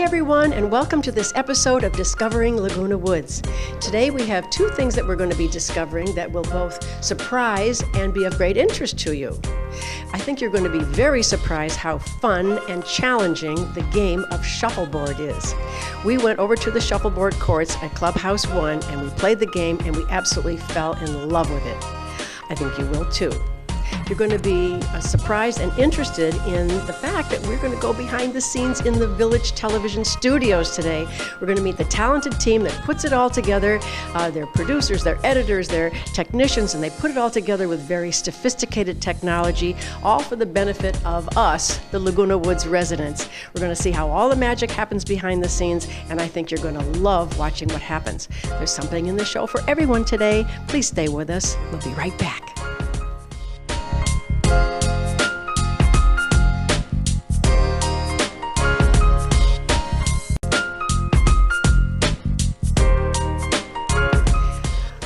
everyone, and welcome to this episode of Discovering Laguna Woods. Today we have two things that we're going to be discovering that will both surprise and be of great interest to you. I think you're going to be very surprised how fun and challenging the game of shuffleboard is. We went over to the shuffleboard courts at Clubhouse 1 and we played the game and we absolutely fell in love with it. I think you will too. You're going to be surprised and interested in the fact that we're going to go behind the scenes in the Village television studios today. We're going to meet the talented team that puts it all together. They're producers, they're editors, they're technicians, and they put it all together with very sophisticated technology, all for the benefit of us, the Laguna Woods residents. We're going to see how all the magic happens behind the scenes, and I think you're going to love watching what happens. There's something in the show for everyone today. Please stay with us. We'll be right back.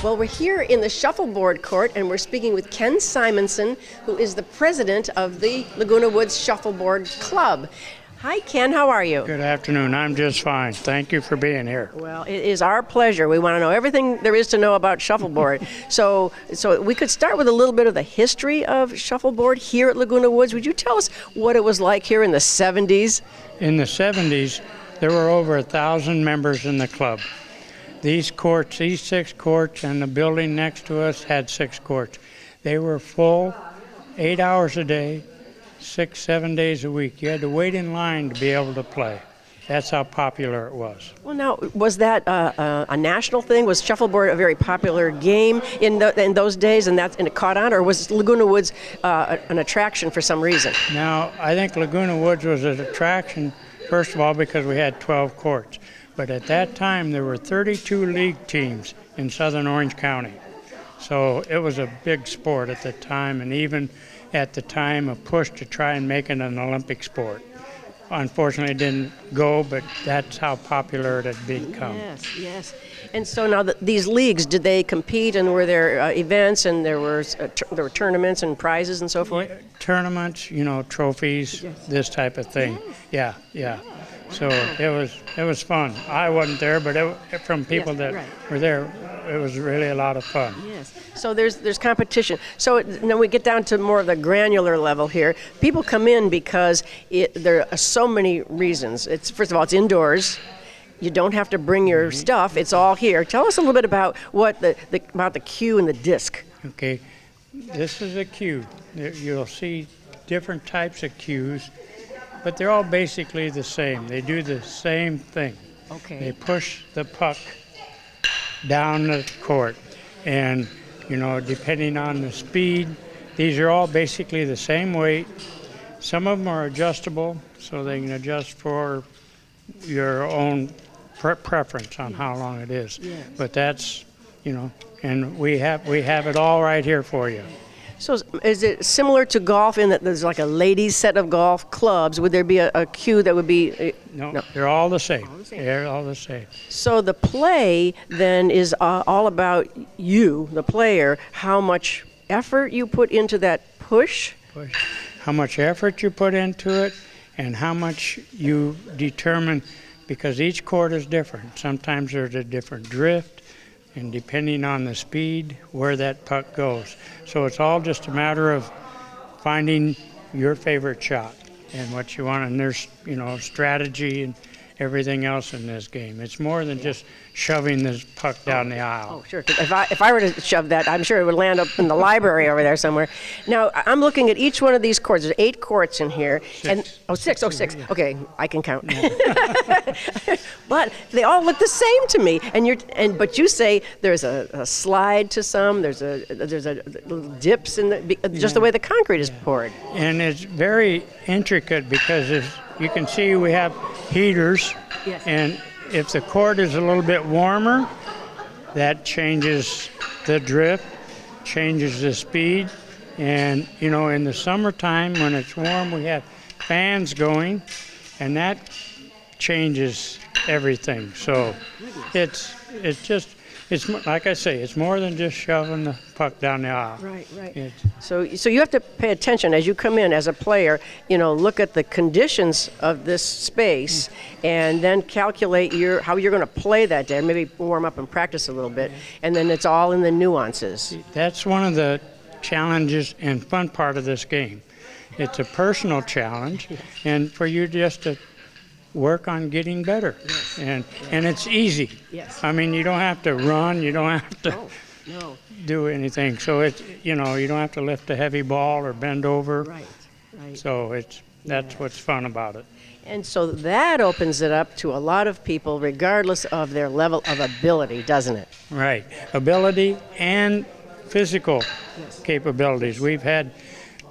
Well, we're here in the shuffleboard court, and we're speaking with Ken Simonson, who is the president of the Laguna Woods Shuffleboard Club. Hi, Ken. How are you? Good afternoon. I'm just fine. Thank you for being here. Well, it is our pleasure. We want to know everything there is to know about shuffleboard. So we could start with a little bit of the history of shuffleboard here at Laguna Woods. Would you tell us what it was like here in the 70s? In the 70s, there were over 1,000 members in the club. These courts, these 6 courts, and the building next to us had 6 courts. They were full 8 hours a day, 6-7 days a week. You had to wait in line to be able to play. That's how popular it was. Well, now, was that a national thing? Was shuffleboard a very popular game in those days, and it caught on, or was Laguna Woods an attraction for some reason? Now, I think Laguna Woods was an attraction, first of all, because we had 12 courts. But at that time, there were 32 league teams in southern Orange County. So it was a big sport at the time, and even at the time, a push to try and make it an Olympic sport. Unfortunately, it didn't go, but that's how popular it had become. Yes. And so now these leagues, did they compete, and were there events, and there were tournaments and prizes and so forth? Yeah, tournaments, trophies, this type of thing. Yeah. So it was fun. I wasn't there, but from people that were there, it was really a lot of fun. Yes. So there's competition. So now we get down to more of the granular level here. People come in because there are so many reasons. First of all, it's indoors. You don't have to bring your stuff. It's all here. Tell us a little bit about about the cue and the disc. Okay. This is a cue. You'll see different types of cues. But they're all basically the same. They do the same thing. Okay. They push the puck down the court. And, depending on the speed, these are all basically the same weight. Some of them are adjustable, so they can adjust for your own preference on how long it is. Yes. But that's, and we have it all right here for you. So is it similar to golf in that there's like a ladies' set of golf clubs? Would there be a cue that would be... No, they're all the same. They're all the same. So the play then is all about you, the player, how much effort you put into that push? How much effort you put into it and how much you determine, because each court is different. Sometimes there's a different drift, and depending on the speed, where that puck goes. So it's all just a matter of finding your favorite shot and what you want. And there's, strategy and everything else in this game. It's more than just shoving this puck down the aisle. Oh, sure. If I were to shove that, I'm sure it would land up in the library over there somewhere. Now, I'm looking at each one of these courts. There's 8 courts in here. 6. Six. Okay, I can count. But they all look the same to me. But you say there's a slide to some. There's a little dips in the way the concrete is poured. And it's very intricate because you can see we have heaters. Yes. And if the court is a little bit warmer, that changes the drift, changes the speed. And, in the summertime when it's warm, we have fans going, and that changes everything. So it's like I say, it's more than just shoving the puck down the aisle. Right, right. It's, So you have to pay attention as you come in as a player, look at the conditions of this space and then calculate how you're going to play that day, maybe warm up and practice a little bit, and then it's all in the nuances. that's one of the challenges and fun part of this game. It's a personal challenge, and for you just to work on getting better. Yes. And it's easy. Yes. I mean, you don't have to run, you don't have to No. do anything. So it's, you don't have to lift a heavy ball or bend over. Right, right. So that's what's fun about it. And so that opens it up to a lot of people, regardless of their level of ability, doesn't it? Right. Ability and physical capabilities. We've had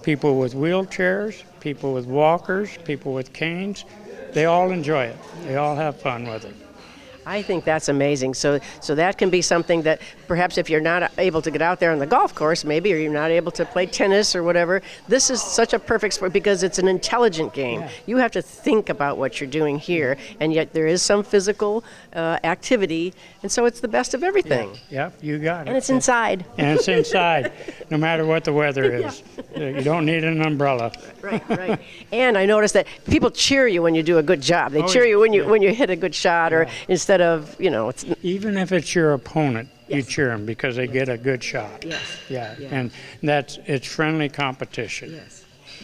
people with wheelchairs, people with walkers, people with canes. They all enjoy it. They all have fun with it. I think that's amazing. So that can be something that perhaps if you're not able to get out there on the golf course, maybe, or you're not able to play tennis or whatever, this is such a perfect sport because it's an intelligent game. Yeah. You have to think about what you're doing here, and yet there is some physical activity, and so it's the best of everything. Yep, you got it. And it's inside. And it's inside, no matter what the weather is. Yeah. You don't need an umbrella. Right, right. And I noticed that people cheer you when you do a good job. They cheer you when you hit a good shot, or instead of, it's... Even if it's your opponent, you cheer them because they get a good shot. Yes. Yeah, and it's friendly competition. Yes.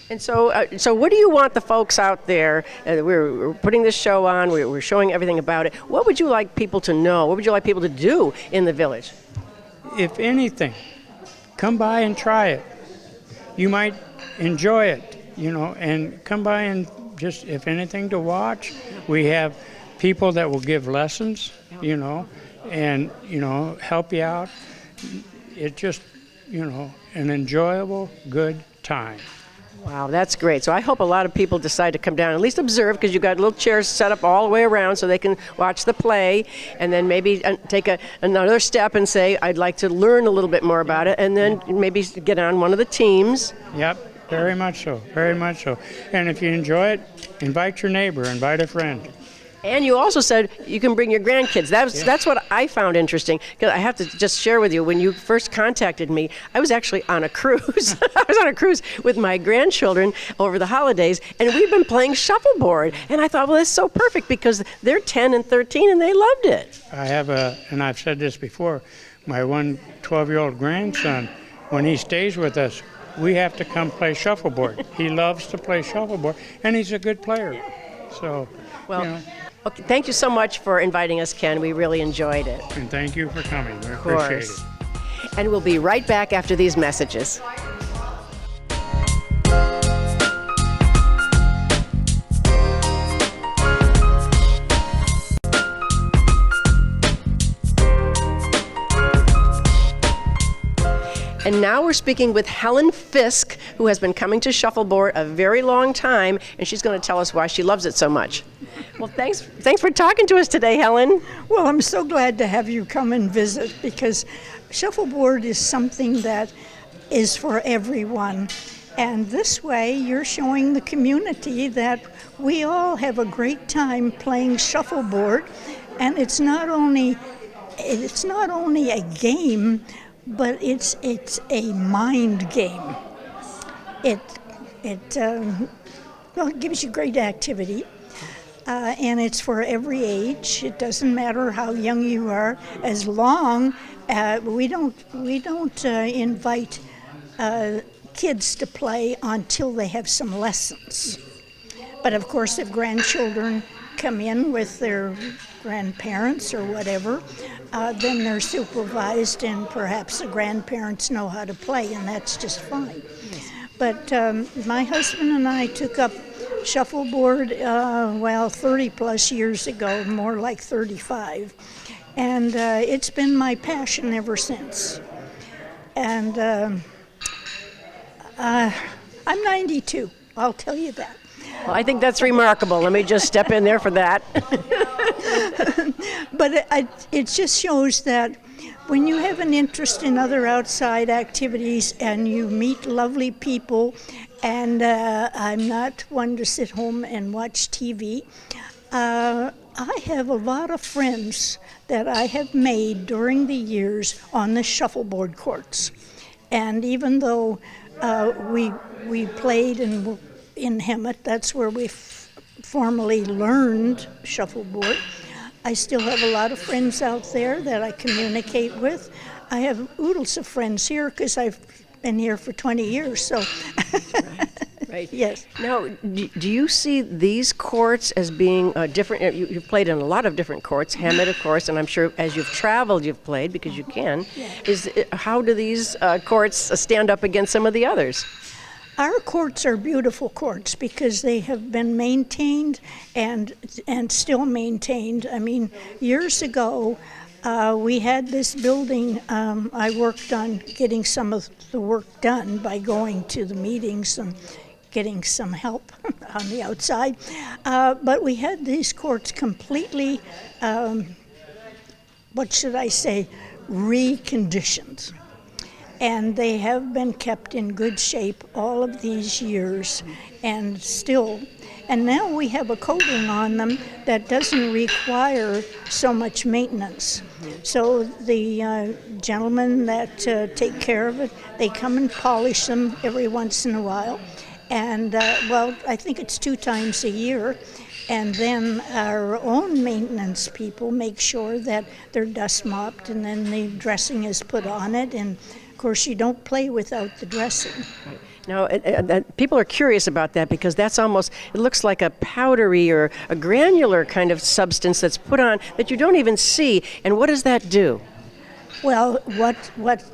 And so what do you want the folks out there, we're putting this show on, we're showing everything about it. What would you like people to know? What would you like people to do in the village? If anything, come by and try it. You might enjoy it, and come by and just, if anything, to watch. We have people that will give lessons, and, help you out. It's just, an enjoyable, good time. Wow, that's great. So I hope a lot of people decide to come down, at least observe, because you've got little chairs set up all the way around so they can watch the play, and then maybe take another step and say, I'd like to learn a little bit more about it, and then maybe get on one of the teams. Yep, very much so, very much so. And if you enjoy it, invite your neighbor, invite a friend. And you also said you can bring your grandkids. That's what I found interesting. Because I have to just share with you, when you first contacted me, I was actually on a cruise. I was on a cruise with my grandchildren over the holidays, and we've been playing shuffleboard. And I thought, well, that's so perfect because they're 10 and 13, and they loved it. And I've said this before, my 12-year-old grandson, when he stays with us, we have to come play shuffleboard. He loves to play shuffleboard, and he's a good player. So, well, okay, thank you so much for inviting us, Ken. We really enjoyed it. And thank you for coming. We appreciate it. And we'll be right back after these messages. And now we're speaking with Helen Fisk, who has been coming to shuffleboard a very long time, and she's going to tell us why she loves it so much. Well, thanks for talking to us today, Helen. Well, I'm so glad to have you come and visit, because shuffleboard is something that is for everyone. And this way, you're showing the community that we all have a great time playing shuffleboard, and it's not only a game, but it's a mind game. It gives you great activity, and it's for every age. It doesn't matter how young you are, as long we don't invite kids to play until they have some lessons. But of course, if grandchildren come in with their grandparents or whatever, then they're supervised, and perhaps the grandparents know how to play, and that's just fine. But my husband and I took up shuffleboard, 30 plus years ago, more like 35. And it's been my passion ever since. And I'm 92, I'll tell you that. Well, I think that's remarkable. Let me just step in there for that. But it just shows that when you have an interest in other outside activities and you meet lovely people, and I'm not one to sit home and watch TV, I have a lot of friends that I have made during the years on the shuffleboard courts. And even though we played in Hemet, that's where we formally learned shuffleboard, I still have a lot of friends out there that I communicate with. I have oodles of friends here because I've been here for 20 years, so. Right. Yes. Now, do you see these courts as being different? You've played in a lot of different courts, Hemet, of course, and I'm sure as you've traveled, you've played because you can. Yeah. How do these courts stand up against some of the others? Our courts are beautiful courts because they have been maintained and still maintained. I mean, years ago, we had this building. I worked on getting some of the work done by going to the meetings and getting some help on the outside. But we had these courts completely, reconditioned. And they have been kept in good shape all of these years and still. And now we have a coating on them that doesn't require so much maintenance. So the gentlemen that take care of it, they come and polish them every once in a while. And, I think it's 2 times a year. And then our own maintenance people make sure that they're dust mopped and then the dressing is put on it. And of course, you don't play without the dressing. Right. Now, people are curious about that because that's almost, it looks like a powdery or a granular kind of substance that's put on that you don't even see. And what does that do? Well,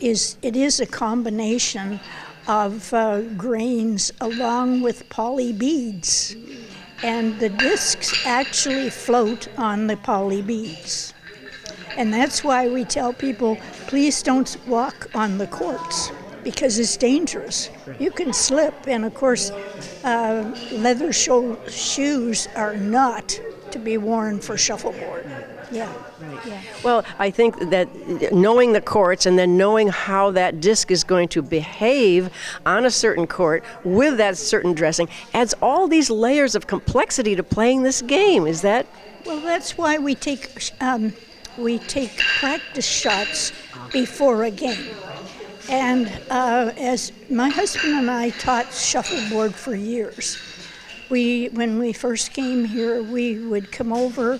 it is a combination of grains along with poly beads. And the discs actually float on the poly beads. And that's why we tell people, please don't walk on the courts because it's dangerous. You can slip, and of course, leather shoes are not to be worn for shuffleboard. Yeah. Right. Yeah. Well, I think that knowing the courts and then knowing how that disc is going to behave on a certain court with that certain dressing adds all these layers of complexity to playing this game. Is that? Well, that's why we take practice shots before a game. And as my husband and I taught shuffleboard for years, when we first came here, we would come over.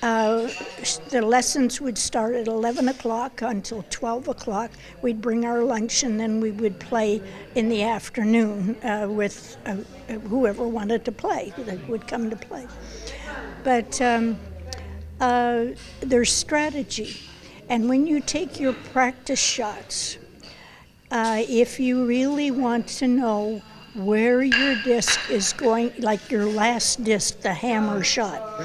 The lessons would start at 11 o'clock until 12 o'clock. We'd bring our lunch and then we would play in the afternoon with whoever wanted to play that would come to play. But there's strategy. And when you take your practice shots, if you really want to know where your disc is going, like your last disc, the hammer shot,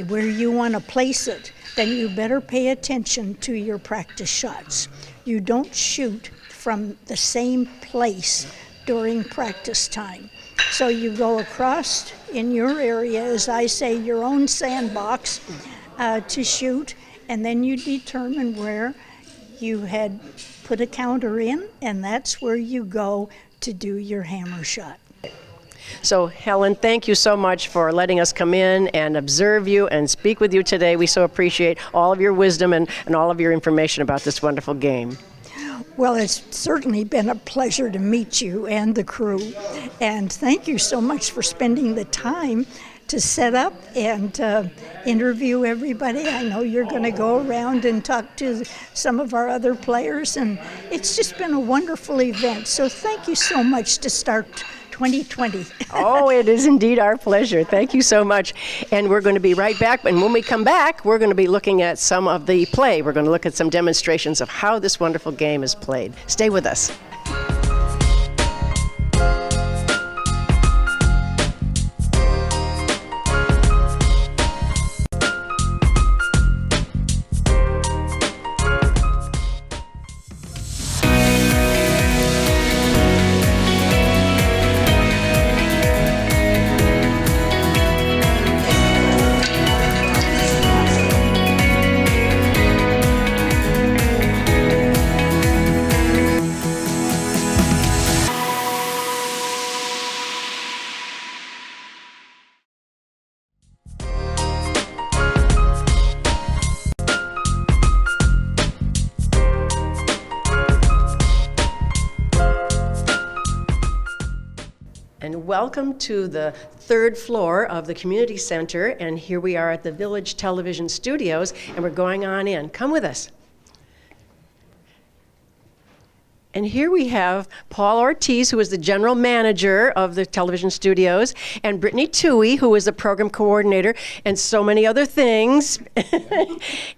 where you want to place it, then you better pay attention to your practice shots. You don't shoot from the same place during practice time. So you go across in your area, as I say, your own sandbox to shoot, and then you determine where you had put a counter in, and that's where you go to do your hammer shot. So, Helen, thank you so much for letting us come in and observe you and speak with you today. We so appreciate all of your wisdom and all of your information about this wonderful game. Well, it's certainly been a pleasure to meet you and the crew. And thank you so much for spending the time to set up and interview everybody. I know you're going to go around and talk to some of our other players, and it's just been a wonderful event. So thank you so much to start 2020. Oh, it is indeed our pleasure. Thank you so much. And we're going to be right back. And when we come back, we're going to be looking at some of the play. We're going to look at some demonstrations of how this wonderful game is played. Stay with us. And welcome to the third floor of the community center. And here we are at the Village Television Studios, and we're going on in. Come with us. And here we have Paul Ortiz, who is the general manager of the television studios, and Brittany Toohey, who is the program coordinator, and so many other things.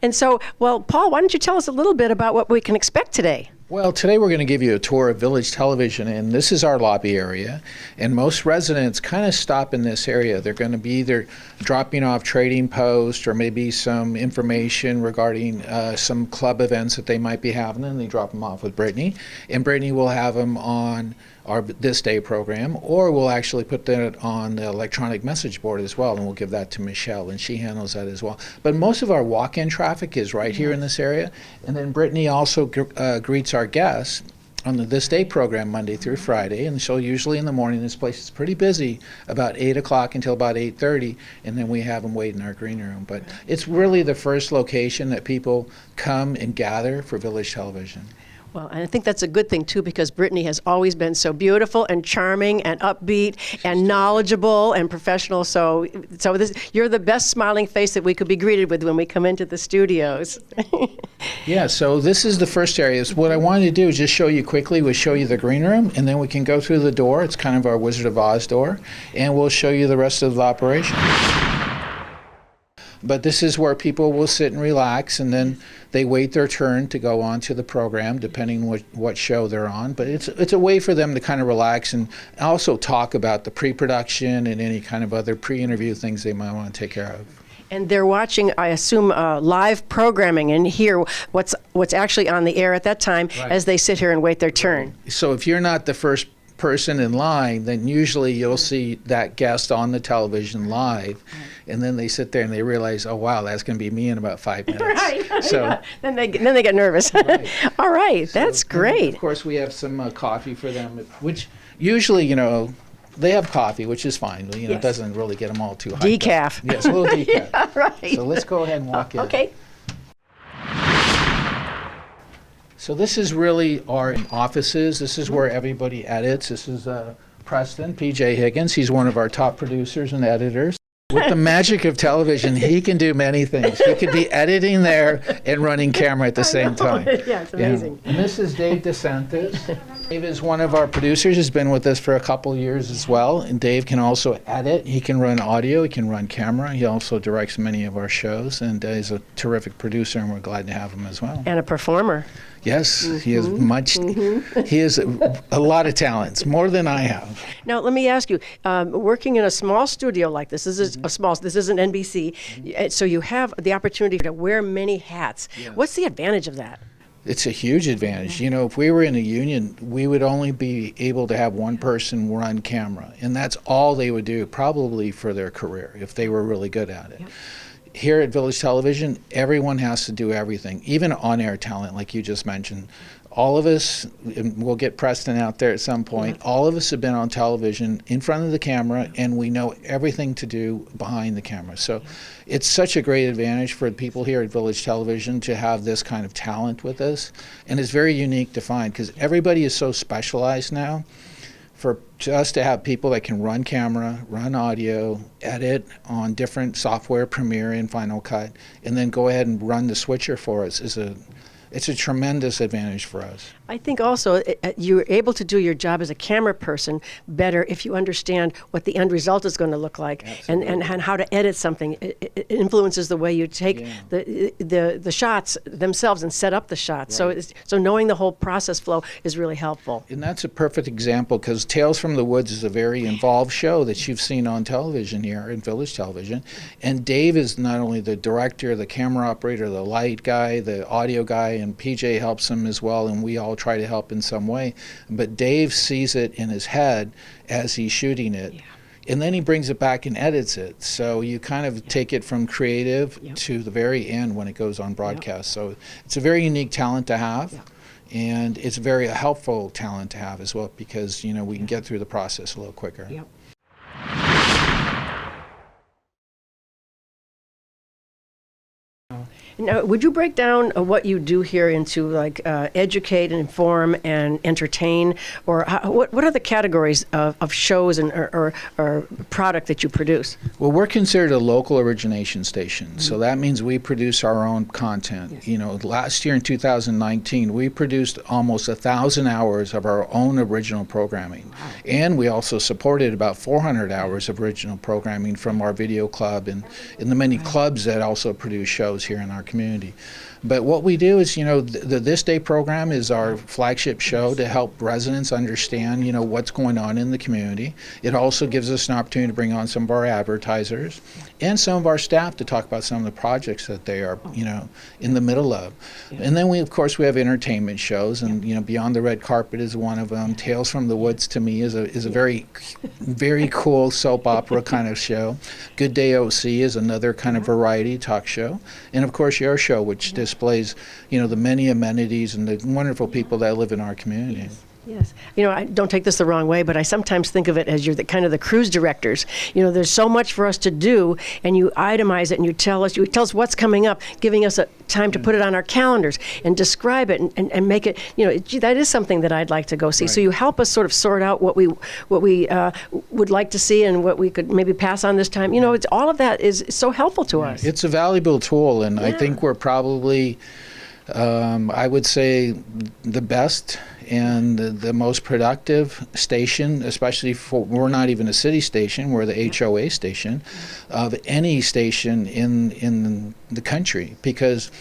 And so, well, Paul, why don't you tell us a little bit about what we can expect today? Well, today we're going to give you a tour of Village Television, and this is our lobby area. And most residents kind of stop in this area. They're going to be either dropping off trading posts or maybe some information regarding some club events that they might be having, and they drop them off with Brittany. And Brittany will have them on our This Day program, or we'll actually put that on the electronic message board as well, and we'll give that to Michelle, and she handles that as well. But most of our walk-in traffic is right here in this area, and then Brittany also greets our guests on the This Day program Monday through Friday, and so usually in the morning this place is pretty busy about 8 o'clock until about 8:30, and then we have them wait in our green room. But it's really the first location that people come and gather for Village Television. Well, and I think that's a good thing, too, because Brittany has always been so beautiful and charming and upbeat and knowledgeable and professional. So you're the best smiling face that we could be greeted with when we come into the studios. Yeah, so this is the first area. So what I wanted to do is just show you quickly, we'll show you the green room, and then we can go through the door. It's kind of our Wizard of Oz door, and we'll show you the rest of the operation. But this is where people will sit and relax, and then they wait their turn to go on to the program, depending what show they're on. But it's a way for them to kind of relax and also talk about the pre-production and any kind of other pre-interview things they might want to take care of. And they're watching, I assume, live programming and hear what's actually on the air at that time as they sit here and wait their turn. So if you're not the first person in line, then usually you'll see that guest on the television live, and then they sit there and they realize, oh wow, that's going to be me in about 5 minutes. Right. So yeah. then they get nervous. Right. All right, that's So, great. Of course, we have some coffee for them, which usually, they have coffee, which is fine. It Yes. doesn't really get them all too high. Decaf. Yes, a little decaf. Yeah, right. So let's go ahead and walk in. Okay. So this is really our offices. This is where everybody edits. This is Preston, PJ Higgins. He's one of our top producers and editors. With the magic of television, he can do many things. He could be editing there and running camera at the same time. Yeah, it's amazing. And this is Dave DeSantis. Dave is one of our producers. He's been with us for a couple years as well. And Dave can also edit. He can run audio. He can run camera. He also directs many of our shows. And he's a terrific producer, and we're glad to have him as well. And a performer. Yes, he is much. He has a lot of talents, more than I have. Now, let me ask you, working in a small studio like this isn't NBC, so you have the opportunity to wear many hats. Yes. What's the advantage of that? It's a huge advantage. If we were in a union, we would only be able to have one person run camera, and that's all they would do probably for their career if they were really good at it. Yep. Here at Village Television, everyone has to do everything, even on-air talent, like you just mentioned. All of us, and we'll get Preston out there at some point, all of us have been on television in front of the camera, and we know everything to do behind the camera. So it's such a great advantage for people here at Village Television to have this kind of talent with us. And it's very unique to find, because everybody is so specialized now. For us to have people that can run camera, run audio, edit on different software, Premiere and Final Cut, and then go ahead and run the switcher for us it's a tremendous advantage for us. I think also you're able to do your job as a camera person better if you understand what the end result is going to look like and how to edit something. It influences the way you take the shots themselves and set up the shots. Right. So knowing the whole process flow is really helpful. And that's a perfect example, because Tales from the Woods is a very involved show that you've seen on television here in Village Television. And Dave is not only the director, the camera operator, the light guy, the audio guy, and PJ helps him as well, and we all try to help in some way. But Dave sees it in his head as he's shooting it. Yeah. And then he brings it back and edits it. So you kind of take it from creative to the very end when it goes on broadcast. So it's a very unique talent to have. Yeah. And it's a very helpful talent to have as well, because we can get through the process a little quicker. Yep. Now, would you break down what you do here into like educate and inform and entertain, or what are the categories of shows and or product that you produce? Well, we're considered a local origination station, so that means we produce our own content. Yes. You know, last year in 2019, we produced almost 1,000 hours of our own original programming, and we also supported about 400 hours of original programming from our video club and in the many clubs that also produce shows here in our community. But what we do is, you know, the This Day program is our flagship show to help residents understand, you know, what's going on in the community. It also gives us an opportunity to bring on some of our advertisers and some of our staff to talk about some of the projects that they are, you know, in the middle of. And then we, of course, we have entertainment shows, and you know, Beyond the Red Carpet is one of them. Tales from the Woods, to me, is a very, very cool soap opera kind of show. Good Day OC is another kind of variety talk show, and of course, your show, which displays, you know, the many amenities and the wonderful people that live in our community. Yes. You know, I don't take this the wrong way, but I sometimes think of it as you're the kind of the cruise directors. You know, there's so much for us to do, and you itemize it and you tell us what's coming up, giving us a time to put it on our calendars and describe it and make it, you know, gee, that is something that I'd like to go see. Right. So you help us sort of sort out what we would like to see and what we could maybe pass on this time. You know, it's all of that is so helpful to us. It's a valuable tool, and I think we're probably, I would say, the best and the most productive station, especially for, we're not even a city station, we're the HOA station of any station in the country, because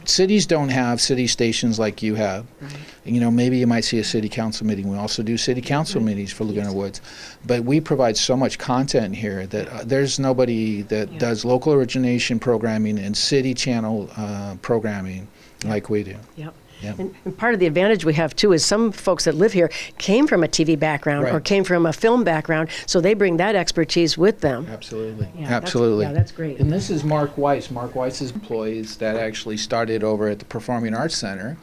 cities don't have city stations like you have. Right. You know, maybe you might see a city council meeting. We also do city council meetings for Laguna Woods. But we provide so much content here that there's nobody that does local origination programming and city channel programming like we do. Yep. Yep. And part of the advantage we have, too, is some folks that live here came from a TV background or Right. came from a film background, so they bring that expertise with them. Absolutely. Yeah, Absolutely. that's great. And this is Mark Weiss. Mark Weiss's employees that actually started over at the Performing Arts Center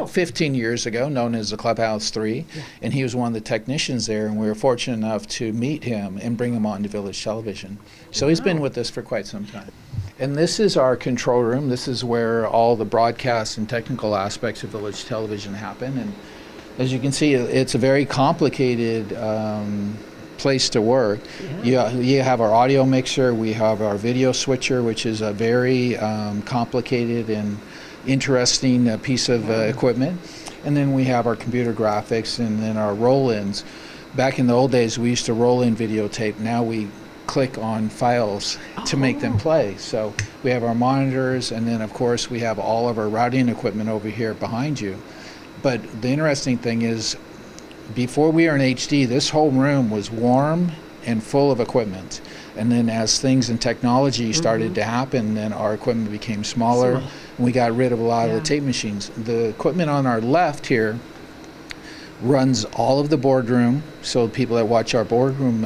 15 years ago, known as the Clubhouse 3. Yeah. And he was one of the technicians there, and we were fortunate enough to meet him and bring him on to Village Television. So he's been with us for quite some time. And this is our control room. This is where all the broadcast and technical aspects of Village Television happen. And as you can see, it's a very complicated place to work. Yeah. You have our audio mixer, we have our video switcher, which is a very complicated and interesting piece of equipment. And then we have our computer graphics and then our roll-ins. Back in the old days, we used to roll in videotape. Now we click on files to make them play. So we have our monitors, and then of course we have all of our routing equipment over here behind you. But the interesting thing is, before we were in HD, this whole room was warm and full of equipment. And then as things in technology started to happen, then our equipment became smaller, and we got rid of a lot of the tape machines. The equipment on our left here runs all of the boardroom, so people that watch our boardroom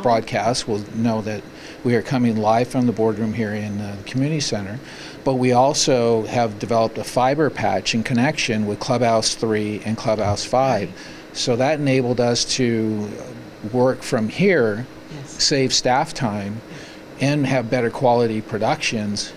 broadcast will know that we are coming live from the boardroom here in the community center. But we also have developed a fiber patch in connection with Clubhouse 3 and Clubhouse 5. So that enabled us to work from here, save staff time, and have better quality productions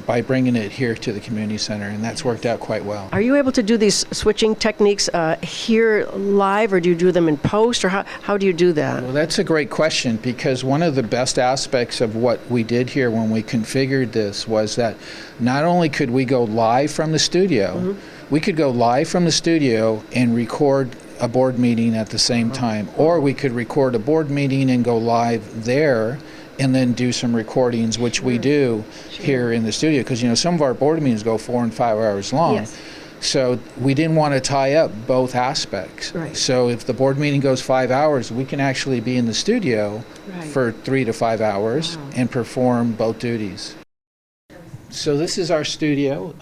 by bringing it here to the community center, and that's worked out quite well. Are you able to do these switching techniques here live, or do you do them in post, or how do you do that? Well, that's a great question, because one of the best aspects of what we did here when we configured this was that not only could we go live from the studio, we could go live from the studio and record a board meeting at the same time, or we could record a board meeting and go live there and then do some recordings, which we do here in the studio, because you know some of our board meetings go 4 and 5 hours long. Yes. So we didn't want to tie up both aspects. Right. So if the board meeting goes 5 hours, we can actually be in the studio for 3 to 5 hours and perform both duties. So this is our studio.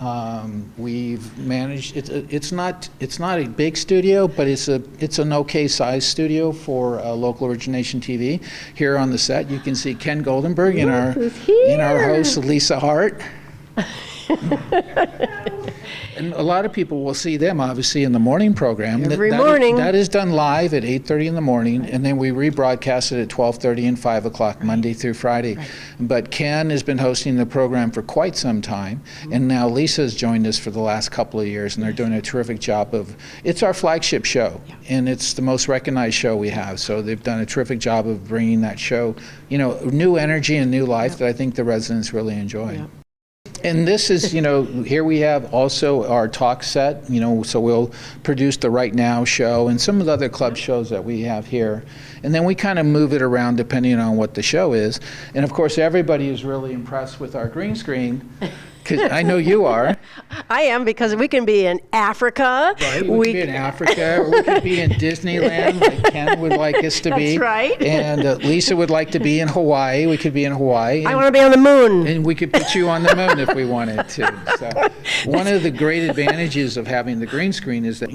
We've managed. It's not a big studio, but it's an okay size studio for local origination TV. Here on the set, you can see Ken Goldenberg and our host Lisa Hart. And a lot of people will see them, obviously, in the morning program. Every morning. That is done live at 8:30 in the morning, and then we rebroadcast it at 12:30 and 5 o'clock, Monday through Friday. Right. But Ken has been hosting the program for quite some time, and now Lisa's joined us for the last couple of years, and they're doing a terrific job of, it's our flagship show, and it's the most recognized show we have, so they've done a terrific job of bringing that show, new energy and new life that I think the residents really enjoy. And this is, here we have also our talk set, so we'll produce the Right Now show and some of the other club shows that we have here. And then we kind of move it around depending on what the show is. And of course, everybody is really impressed with our green screen, because I know you are. I am, because we can be in Africa. Right, we could be in Africa, or we could be in Disneyland, like Ken would like us to be. That's right. And Lisa would like to be in Hawaii. We could be in Hawaii. I want to be on the moon. And we could put you on the moon if we wanted to. So one of the great advantages of having the green screen is that,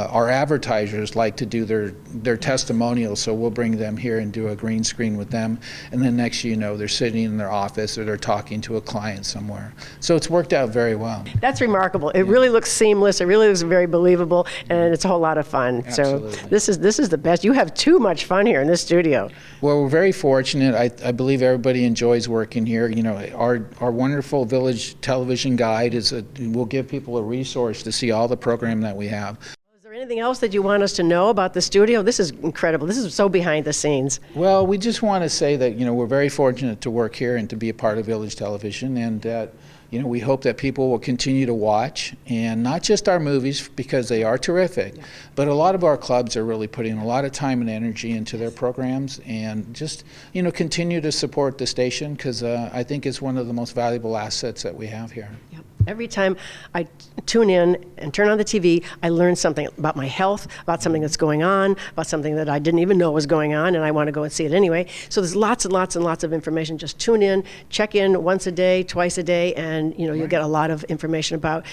our advertisers like to do their testimonials, so we'll bring them here and do a green screen with them. And then next they're sitting in their office or they're talking to a client somewhere. So it's worked out very well. That's remarkable. It really looks seamless. It really looks very believable, and it's a whole lot of fun. Absolutely. So this is the best. You have too much fun here in this studio. Well, we're very fortunate. I believe everybody enjoys working here. Our wonderful village television guide will give people a resource to see all the program that we have. Is there anything else that you want us to know about the studio? This is incredible. This is so behind the scenes. Well, we just want to say that we're very fortunate to work here and to be a part of Village Television, and that we hope that people will continue to watch, and not just our movies, because they are terrific, but a lot of our clubs are really putting a lot of time and energy into their programs, and just continue to support the station, because I think it's one of the most valuable assets that we have here. Yep. Every time I tune in and turn on the TV, I learn something about my health, about something that's going on, about something that I didn't even know was going on, and I want to go and see it anyway. So there's lots and lots and lots of information. Just tune in, check in once a day, twice a day, and you'll get a lot of information about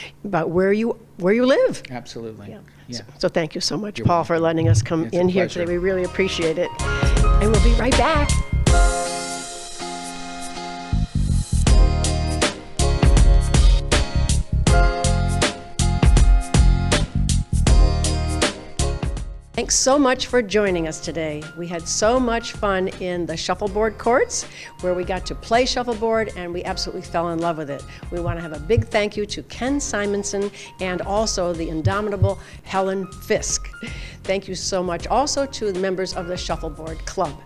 where you live. Absolutely. Yeah. So thank you so much, Paul, for letting us come It's a in here pleasure. today. We really appreciate it. And we'll be right back. Thanks so much for joining us today. We had so much fun in the shuffleboard courts, where we got to play shuffleboard, and we absolutely fell in love with it. We want to have a big thank you to Ken Simonson and also the indomitable Helen Fisk. Thank you so much also to the members of the Shuffleboard Club.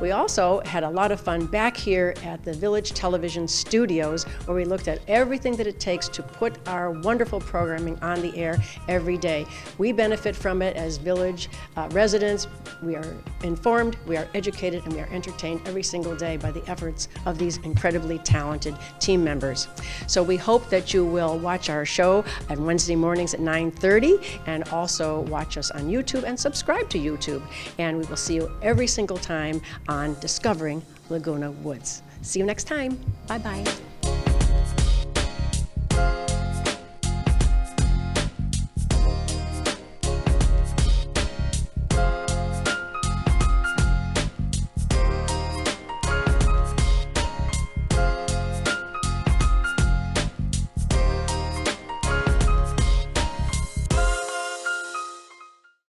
We also had a lot of fun back here at the Village Television Studios, where we looked at everything that it takes to put our wonderful programming on the air every day. We benefit from it as Village residents. We are informed, we are educated, and we are entertained every single day by the efforts of these incredibly talented team members. So we hope that you will watch our show on Wednesday mornings at 9:30, and also watch us on YouTube and subscribe to YouTube. And we will see you every single time on Discovering Laguna Woods. See you next time. Bye-bye.